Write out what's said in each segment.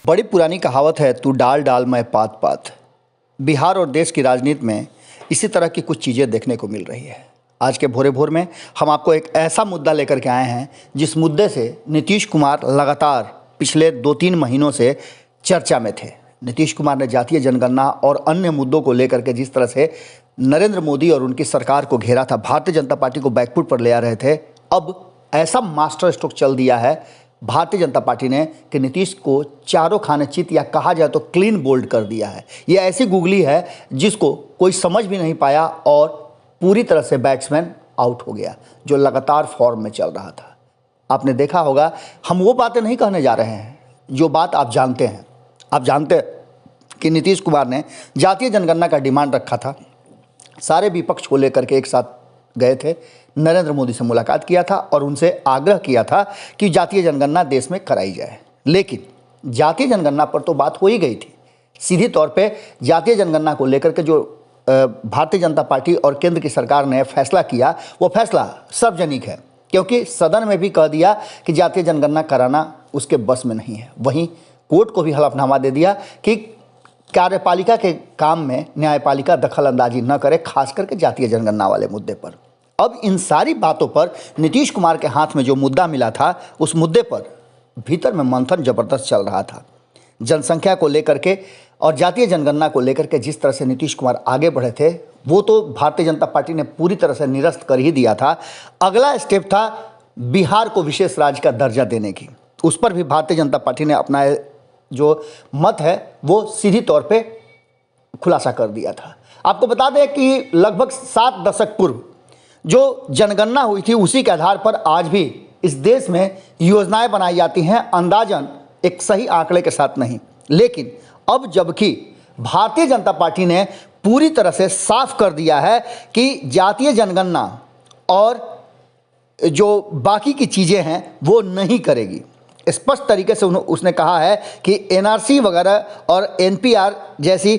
बड़ी पुरानी कहावत है, तू डाल डाल मैं पात पात। बिहार और देश की राजनीति में इसी तरह की कुछ चीज़ें देखने को मिल रही है। आज के भोरे भोर में हम आपको एक ऐसा मुद्दा लेकर के आए हैं जिस मुद्दे से नीतीश कुमार लगातार पिछले 2-3 महीनों से चर्चा में थे। नीतीश कुमार ने जातीय जनगणना और अन्य मुद्दों को लेकर के जिस तरह से नरेंद्र मोदी और उनकी सरकार को घेरा था, भारतीय जनता पार्टी को बैकफुट पर ले आ रहे थे। अब ऐसा मास्टर स्ट्रोक चल दिया है भारतीय जनता पार्टी ने कि नीतीश को चारों खाने चित या कहा जाए तो क्लीन बोल्ड कर दिया है। ये ऐसी गुगली है जिसको कोई समझ भी नहीं पाया और पूरी तरह से बैट्समैन आउट हो गया जो लगातार फॉर्म में चल रहा था। आपने देखा होगा, हम वो बातें नहीं कहने जा रहे हैं जो बात आप जानते हैं। आप जानते हैं कि नीतीश कुमार ने जातीय जनगणना का डिमांड रखा था। सारे विपक्ष को लेकर के एक साथ गए थे, नरेंद्र मोदी से मुलाकात किया था और उनसे आग्रह किया था कि जातीय जनगणना देश में कराई जाए। लेकिन जातीय जनगणना पर तो बात हो ही गई थी। सीधी तौर पे जातीय जनगणना को लेकर के जो भारतीय जनता पार्टी और केंद्र की सरकार ने फैसला किया, वो फैसला सार्वजनिक है, क्योंकि सदन में भी कह दिया कि जातीय जनगणना कराना उसके बस में नहीं है। वहीं कोर्ट को भी हलफनामा दे दिया कि कार्यपालिका के काम में न्यायपालिका दखल अंदाजी न करे, खास करके जातीय जनगणना वाले मुद्दे पर। अब इन सारी बातों पर नीतीश कुमार के हाथ में जो मुद्दा मिला था, उस मुद्दे पर भीतर में मंथन जबरदस्त चल रहा था। जनसंख्या को लेकर के और जातीय जनगणना को लेकर के जिस तरह से नीतीश कुमार आगे बढ़े थे, वो तो भारतीय जनता पार्टी ने पूरी तरह से निरस्त कर ही दिया था। अगला स्टेप था बिहार को विशेष राज्य का दर्जा देने की। उस पर भी भारतीय जनता पार्टी ने अपना जो मत है वो सीधी तौर पे खुलासा कर दिया था। आपको बता दें कि लगभग 7 दशक पूर्व जो जनगणना हुई थी, उसी के आधार पर आज भी इस देश में योजनाएं बनाई जाती हैं, अंदाजन एक सही आंकड़े के साथ नहीं। लेकिन अब जबकि भारतीय जनता पार्टी ने पूरी तरह से साफ कर दिया है कि जातीय जनगणना और जो बाकी की चीज़ें हैं वो नहीं करेगी, स्पष्ट तरीके से उसने कहा है कि एनआरसी वगैरह और एनपीआर जैसी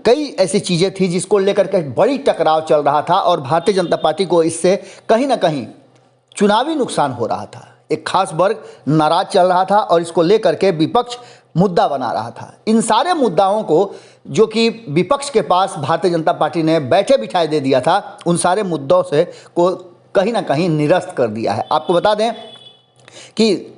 कई ऐसी चीज़ें थी जिसको लेकर के बड़ी टकराव चल रहा था और भारतीय जनता पार्टी को इससे कहीं ना कहीं चुनावी नुकसान हो रहा था। एक खास वर्ग नाराज चल रहा था और इसको लेकर के विपक्ष मुद्दा बना रहा था। इन सारे मुद्दाओं को जो कि विपक्ष के पास भारतीय जनता पार्टी ने बैठे बिठाए दे दिया था, उन सारे मुद्दों से को कहीं ना कहीं निरस्त कर दिया है। आपको बता दें कि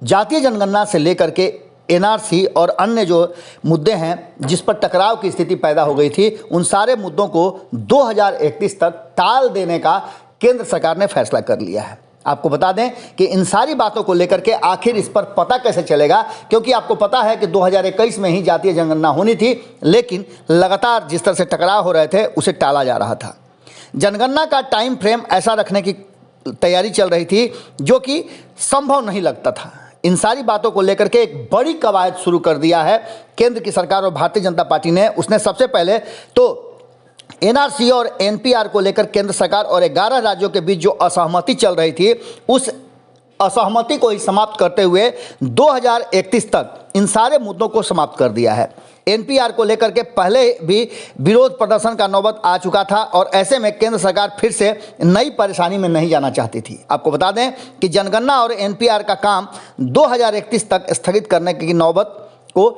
जातीय जनगणना से लेकर के एनआरसी और अन्य जो मुद्दे हैं जिस पर टकराव की स्थिति पैदा हो गई थी, उन सारे मुद्दों को 2031 तक टाल देने का केंद्र सरकार ने फैसला कर लिया है। आपको बता दें कि इन सारी बातों को लेकर के आखिर इस पर पता कैसे चलेगा, क्योंकि आपको पता है कि 2021 में ही जातीय जनगणना होनी थी, लेकिन लगातार जिस तरह से टकराव हो रहे थे उसे टाला जा रहा था। जनगणना का टाइम फ्रेम ऐसा रखने की तैयारी चल रही थी जो कि संभव नहीं लगता था। इन सारी बातों को लेकर के एक बड़ी कवायद शुरू कर दिया है केंद्र की सरकार और भारतीय जनता पार्टी ने। उसने सबसे पहले तो एनआरसी और एनपीआर को लेकर केंद्र सरकार और 11 राज्यों के बीच जो असहमति चल रही थी, उस असहमति को ही समाप्त करते हुए 2031 तक इन सारे मुद्दों को समाप्त कर दिया है। एनपीआर को लेकर के पहले भी विरोध प्रदर्शन का नौबत आ चुका था और ऐसे में केंद्र सरकार फिर से नई परेशानी में नहीं जाना चाहती थी। आपको बता दें कि जनगणना और एनपीआर का काम 2031 तक स्थगित करने की नौबत को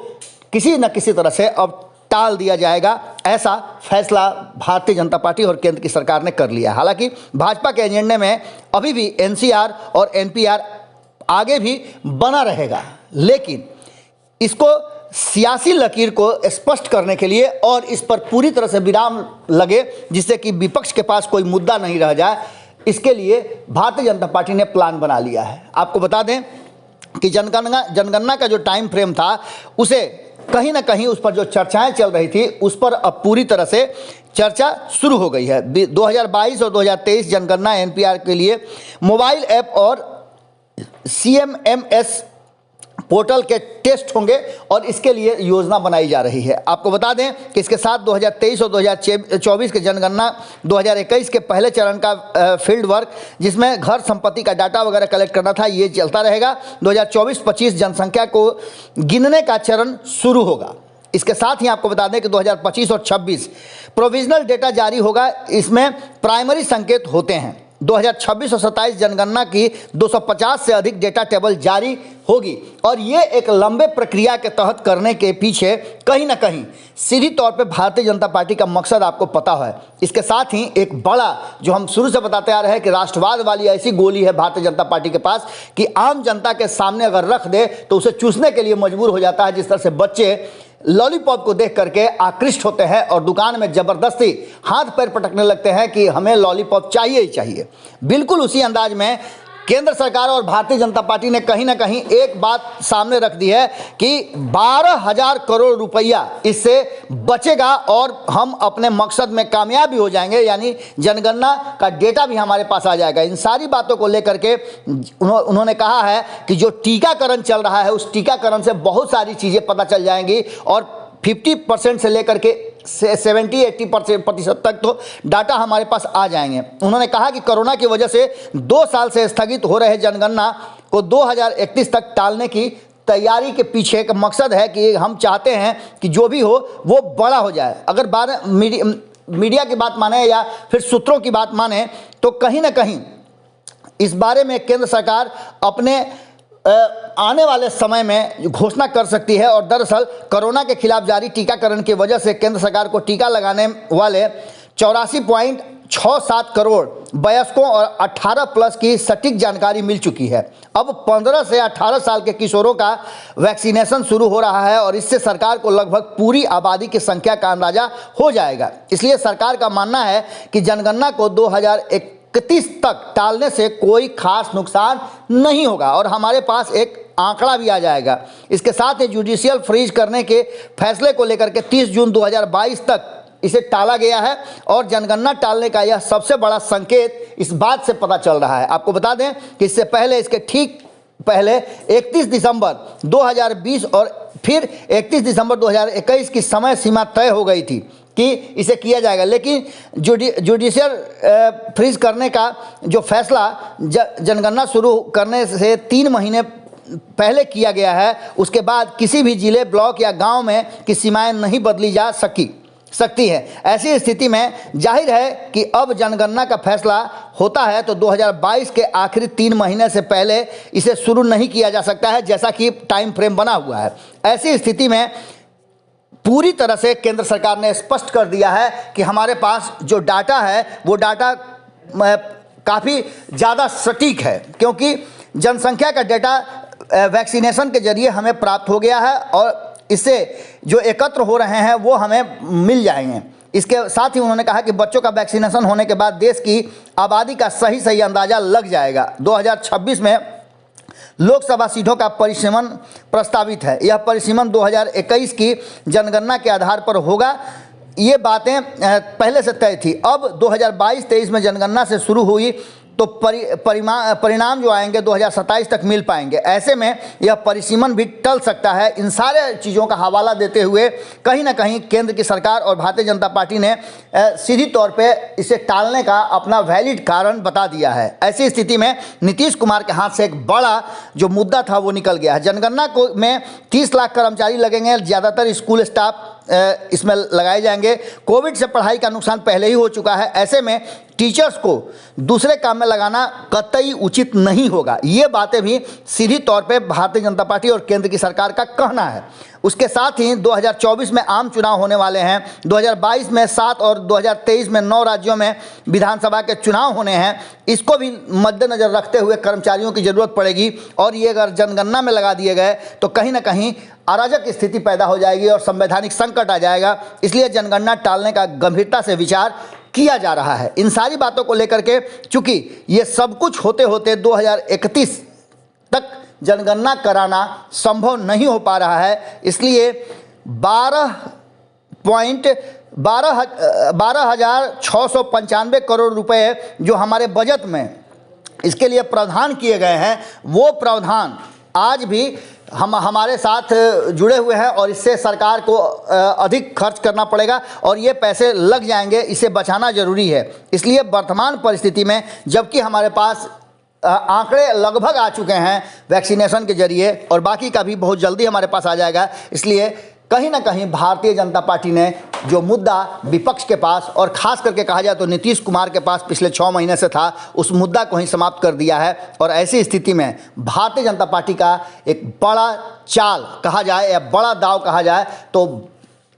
किसी न किसी तरह से अब टाल दिया जाएगा, ऐसा फैसला भारतीय जनता पार्टी और केंद्र की सरकार ने कर लिया। हालांकि भाजपा के एजेंडे में अभी भी एनसीआर और एनपीआर आगे भी बना रहेगा, लेकिन इसको सियासी लकीर को स्पष्ट करने के लिए और इस पर पूरी तरह से विराम लगे जिससे कि विपक्ष के पास कोई मुद्दा नहीं रह जाए, इसके लिए भारतीय जनता पार्टी ने प्लान बना लिया है। आपको बता दें कि जनगणना का जो टाइम फ्रेम था, उसे कहीं ना कहीं उस पर जो चर्चाएं चल रही थी उस पर अब पूरी तरह से चर्चा शुरू हो गई है। 2022 और 2023 जनगणना एनपीआर के लिए मोबाइल ऐप और सीएमएमएस पोर्टल के टेस्ट होंगे और इसके लिए योजना बनाई जा रही है। आपको बता दें कि इसके साथ 2023 और 2024 के जनगणना 2021 के पहले चरण का फील्ड वर्क, जिसमें घर संपत्ति का डाटा वगैरह कलेक्ट करना था, ये चलता रहेगा। 2024-25 जनसंख्या को गिनने का चरण शुरू होगा। इसके साथ ही आपको बता दें कि 2025 और 26 प्रोविजनल डेटा जारी होगा। इसमें प्राइमरी संकेत होते हैं 2026 और 27 जनगणना की 250 से अधिक डेटा टेबल जारी होगी और ये एक लंबे प्रक्रिया के तहत करने के पीछे कहीं ना कहीं सीधी तौर पे भारतीय जनता पार्टी का मकसद आपको पता है। इसके साथ ही एक बड़ा, जो हम शुरू से बताते आ रहे हैं कि राष्ट्रवाद वाली ऐसी गोली है भारतीय जनता पार्टी के पास कि आम जनता के सामने अगर रख दे तो उसे चूसने के लिए मजबूर हो जाता है। जिस तरह से बच्चे लॉलीपॉप को देख करके आकृष्ट होते हैं और दुकान में जबरदस्ती हाथ पैर पटकने लगते हैं कि हमें लॉलीपॉप चाहिए ही चाहिए, बिल्कुल उसी अंदाज में केंद्र सरकार और भारतीय जनता पार्टी ने कहीं ना कहीं एक बात सामने रख दी है कि 12,000 करोड़ रुपया इससे बचेगा और हम अपने मकसद में कामयाब भी हो जाएंगे, यानी जनगणना का डेटा भी हमारे पास आ जाएगा। इन सारी बातों को लेकर के उन्होंने कहा है कि जो टीकाकरण चल रहा है उस टीकाकरण से बहुत सारी चीज़ें पता चल जाएंगी और 50% से लेकर के 70-80% तक तो डाटा हमारे पास आ जाएंगे। उन्होंने कहा कि कोरोना की वजह से 2 साल से स्थगित हो रहे जनगणना को 2031 तक टालने की तैयारी के पीछे एक मकसद है कि हम चाहते हैं कि जो भी हो वो बड़ा हो जाए। अगर मीडिया की बात माने या फिर सूत्रों की बात माने तो कहीं ना कहीं इस बारे में केंद्र सरकार अपने आने वाले समय में घोषणा कर सकती है। और दरअसल कोरोना के खिलाफ जारी टीकाकरण की वजह से केंद्र सरकार को टीका लगाने वाले 84.67 करोड़ वयस्कों और 18 प्लस की सटीक जानकारी मिल चुकी है। अब 15 से 18 साल के किशोरों का वैक्सीनेशन शुरू हो रहा है और इससे सरकार को लगभग पूरी आबादी की संख्या का अंदाजा हो जाएगा। इसलिए सरकार का मानना है कि जनगणना को 2031 तक टालने से कोई खास नुकसान नहीं होगा और हमारे पास एक आंकड़ा भी आ जाएगा। इसके साथ ही जुडिशियल फ्रीज करने के फैसले को लेकर के 30 जून 2022 तक इसे टाला गया है और जनगणना टालने का यह सबसे बड़ा संकेत इस बात से पता चल रहा है। आपको बता दें कि इससे पहले, इसके ठीक पहले 31 दिसंबर 2020 और फिर 31 दिसंबर 2021 की समय सीमा तय हो गई थी कि इसे किया जाएगा, लेकिन जुडिशियल फ्रीज करने का जो फैसला जनगणना शुरू करने से 3 महीने पहले किया गया है, उसके बाद किसी भी जिले, ब्लॉक या गांव में की सीमाएं नहीं बदली जा सकती है। ऐसी स्थिति में जाहिर है कि अब जनगणना का फैसला होता है तो 2022 के आखिरी 3 महीने से पहले इसे शुरू नहीं किया जा सकता है, जैसा कि टाइम फ्रेम बना हुआ है। ऐसी स्थिति में पूरी तरह से केंद्र सरकार ने स्पष्ट कर दिया है कि हमारे पास जो डाटा है वो डाटा काफ़ी ज़्यादा सटीक है, क्योंकि जनसंख्या का डेटा वैक्सीनेशन के जरिए हमें प्राप्त हो गया है और इससे जो एकत्र हो रहे हैं वो हमें मिल जाएंगे। इसके साथ ही उन्होंने कहा कि बच्चों का वैक्सीनेशन होने के बाद देश की आबादी का सही अंदाज़ा लग जाएगा। 2026 में लोकसभा सीटों का परिसीमन प्रस्तावित है। यह परिसीमन 2021 की जनगणना के आधार पर होगा। ये बातें पहले से तय थी। अब 2022-23 में जनगणना से शुरू हुई तो परिणाम जो आएंगे 2027 तक मिल पाएंगे। ऐसे में यह परिसीमन भी टल सकता है। इन सारे चीज़ों का हवाला देते हुए कहीं ना कहीं केंद्र की सरकार और भारतीय जनता पार्टी ने सीधी तौर पे इसे टालने का अपना वैलिड कारण बता दिया है। ऐसी स्थिति में नीतीश कुमार के हाथ से एक बड़ा जो मुद्दा था वो निकल गया है। जनगणना में 30 लाख कर्मचारी लगेंगे, ज़्यादातर स्कूल स्टाफ इसमें लगाए जाएंगे। कोविड से पढ़ाई का नुकसान पहले ही हो चुका है। ऐसे में टीचर्स को दूसरे काम में लगाना कतई उचित नहीं होगा। ये बातें भी सीधी तौर पे भारतीय जनता पार्टी और केंद्र की सरकार का कहना है। उसके साथ ही 2024 में आम चुनाव होने वाले हैं, 2022 में 7 और 2023 में 9 राज्यों में विधानसभा के चुनाव होने हैं। इसको भी मद्देनज़र रखते हुए कर्मचारियों की ज़रूरत पड़ेगी और ये अगर जनगणना में लगा दिए गए तो कहीं ना कहीं अराजक स्थिति पैदा हो जाएगी और संवैधानिक संकट आ जाएगा। इसलिए जनगणना टालने का गंभीरता से विचार किया जा रहा है। इन सारी बातों को लेकर के चूँकि ये सब कुछ होते होते 2031 तक जनगणना कराना संभव नहीं हो पा रहा है, इसलिए 12,695 करोड़ रुपए जो हमारे बजट में इसके लिए प्रावधान किए गए हैं वो प्रावधान आज भी हमारे साथ जुड़े हुए हैं और इससे सरकार को अधिक खर्च करना पड़ेगा और ये पैसे लग जाएंगे। इसे बचाना ज़रूरी है। इसलिए वर्तमान परिस्थिति में जबकि हमारे पास आंकड़े लगभग आ चुके हैं वैक्सीनेशन के जरिए और बाकी का भी बहुत जल्दी हमारे पास आ जाएगा, इसलिए कहीं ना कहीं भारतीय जनता पार्टी ने जो मुद्दा विपक्ष के पास और खास करके कहा जाए तो नीतीश कुमार के पास पिछले 6 महीने से था, उस मुद्दा को ही समाप्त कर दिया है। और ऐसी स्थिति में भारतीय जनता पार्टी का एक बड़ा चाल कहा जाए या बड़ा दाव कहा जाए तो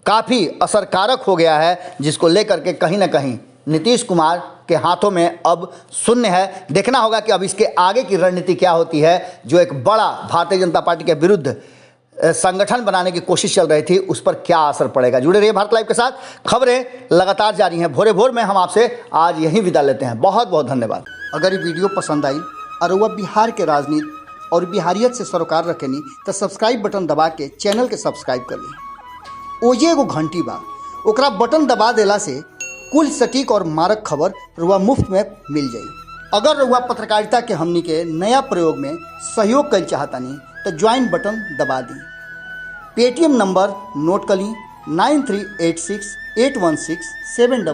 काफ़ी असरकारक हो गया है, जिसको लेकर के कहीं ना कहीं नीतीश कुमार के हाथों में अब शून्य है। देखना होगा कि अब इसके आगे की रणनीति क्या होती है। जो एक बड़ा भारतीय जनता पार्टी के विरुद्ध संगठन बनाने की कोशिश चल रही थी, उस पर क्या असर पड़ेगा। जुड़े रहिए भारत लाइव के साथ, खबरें लगातार जारी हैं। भोरे भोर में हम आपसे आज यहीं विदा लेते हैं। बहुत बहुत धन्यवाद। अगर ये वीडियो पसंद आई और वह बिहार के राजनीति और बिहारियत से सरोकार रखेनी तो सब्सक्राइब बटन दबा के चैनल के सब्सक्राइब कर ली। ओजे एगो घंटी बा, ओकरा बटन दबा देला से कुल सटीक और मारक खबर रुआ मुफ्त में मिल जाई। अगर रुआ पत्रकारिता के हमनी के नया प्रयोग में सहयोग कर चाहतानी तो ज्वाइन बटन दबा दी। पेटीएम नंबर नोट कर ली 93868167